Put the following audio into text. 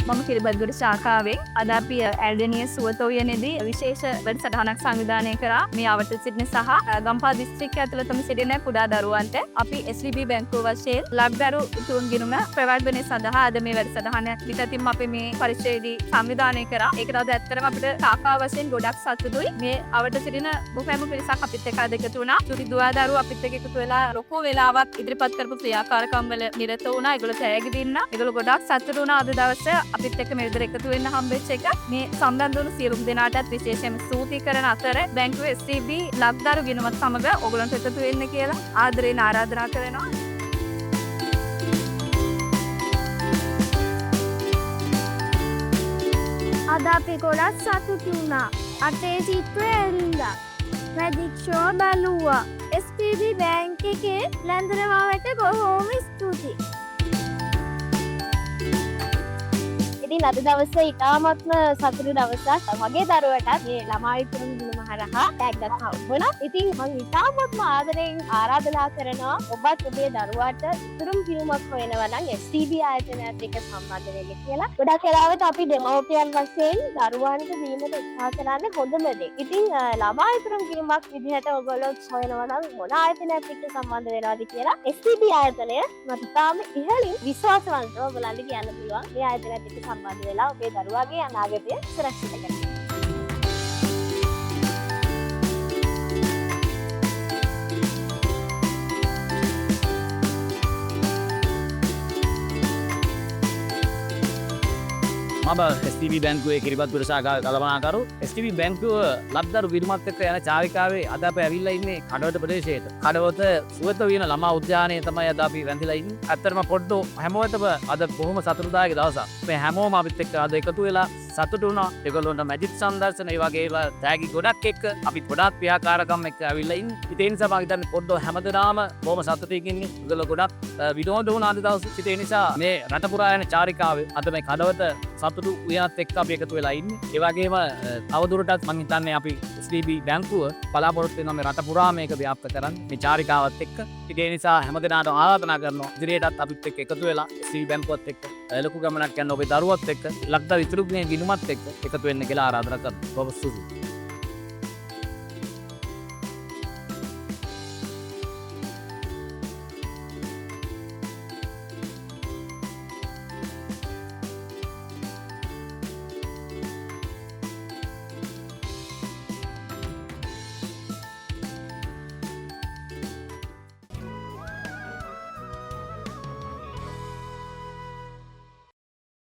මම කිරිබත්ගොඩ ශාඛාවෙන් අද අපි ඇල්ඩනිය සුවතෝයනේදී විශේෂ වැඩසටහනක් සංවිධානය කරා. මේ අවත සිටින සහ ගම්පහ දිස්ත්‍රික්කය ඇතුළතම සිටින කුඩා දරුවන්ට අපි SVB බැංකුව වශයෙන් ලක්දරු උතුම් ගිණුම ප්‍රවර්ධනය සඳහා අද මේ වැඩසටහන පිටතින් අපි මේ පරිශ්‍රයේදී සංවිධානය කරා. ඒකට අද ඇත්තටම අපිට ශාඛාව වශයෙන් ගොඩක් සතුටුයි. මේ අවත සිටින බොහෝම පිරිසක් අපිත් එක්ක අද එකතු වුණා. චුටි දුවා දරුවෝ අපිත් එක්ක එකතු වෙලා ලොකු වෙලාවක් ඉදිරිපත් කරපු ක්‍රියාකාරකම් වල නිරත වුණා. ඒගොල්ලෝ තෑගි දෙන්න. ඒගොල්ලෝ ගොඩක් සතුටු වුණා අද දවසේ අපිත් එක්ක මේ විදිහට එකතු වෙන්න හම්බෙච්ච එක. මේ සම්බන්ධ වුණු සියලුම දෙනාටත් විශේෂයෙන්ම ස්තුති කරන අතර බැංකුවේ SCB ලක්දරු ගිණුමත් සමග ඔයගොල්ලන්ට එකතු වෙන්න කියලා ආදරයෙන් ආරාධනා කරනවා. අද අපි ගොඩක් සතුටු වුණා. අතේ චිත්‍රය ඇඳලා මැජික් ෂෝ බලුවා. SPB බැංක් එකේ ලැන්දර මාවට බොහෝම ස්තුතියි. ඉතින් අද දවසේ ඉතාමත්ම සතුටු දවසක්. මගේ දරුවටත් මේ ළමා විතුරුම් ගිණුම හරහා ටැග් එකක් හම්බුණා. ඉතින් මම ඉතාමත්ම ආදරෙන් ආරාධනා කරනවා ඔබත් ඔබේ දරුවාට විතුරුම් ගිණුමක් හොයනවා නම් STB ආයතනයත් එක්ක සම්බන්ධ වෙන්න කියලා. ගොඩක් වෙලාවට අපි දෙමව්පියන් වශයෙන් දරුවන්ට දීමට උත්සාහ කරන්නේ හොඳම දේ. ඉතින් ළමා විතුරුම් ගිණුමක් විදිහට ඔයගොල්ලෝ හොයනවා නම් මොන ආයතනයත් එක්ක සම්බන්ධ වෙනවද කියලා STB ආයතනය මට තාම ඉහළින් විශ්වාසවන්තව ඔයගොල්ලන්ට කියන්න පුළුවන්. මේ ආයතනයත් එක්ක සම්බන්ධ වෙලා ඔබේ දරුවාගේ අනාගතය සුරක්ෂිත කරගන්න. මම STB බැංකුවේ කිරිබත්ගොඩ ශාඛාවේ කළමනාකරු. STB බැංකුව ලක්දරු ගිණුමත් එක්ක යන චාරිකාවේ අද අපි ඇවිල්ලා ඉන්නේ කඩවත ප්‍රදේශයට. කඩවත සුවත වින ළමා උද්‍යානයේ තමයි අද අපි වැඳිලා ඉන්නේ. ඇත්තටම පොඩ්ඩෝ හැමෝටම අද බොහොම සතුටුදායක දවසක්. මේ හැමෝම අපිත් එක්ක අද එකතු වෙලා සතුටු වුණා. ඒගොල්ලොන්ට මැජික් සංදර්ශන ඒ වගේ ඒවා තෑගි ගොඩක් එක්ක අපි ගොඩක් ක්‍රියාකාරකම් එක්ක ඇවිල්ලා ඉන්නේ. ඉතින් ඒ නිසා මම හිතන්නේ පොඩ්ඩෝ හැමදෙනාම බොහොම සතුටින් ඉන්නේ. ඒගොල්ලෝ ගොඩක් විනෝද වුණා අද දවසේ. ඒ නිසා මේ රට පුරා යන චාරිකාවේ අද මේ කඩවත සතුටු උයනත් එක්ක අපි එකතු වෙලා ඉන්නේ. ඒ වගේම තවදුරටත් මම හිතන්නේ අපි STB බැංකුව බලාපොරොත්තු වෙනවා මේ රට පුරා මේක ව්‍යාප්ත කරන්න මේ චාරිකාවත් එක්ක. ඒ නිසා හැමදෙනාටම ආරාධනා කරනවා ඉදිරියටත් අපිත් එක්ක එකතු වෙලා STB බැංකුවත් එක්ක ලොකු ගමනක් යන ඔබේ දරුවත් එක්ක ලක්දරු ඉතුරු ගිණුමත් එක්ක එකතු වෙන්න කියලා ආරාධනා කරනවා. ඔබ සුසු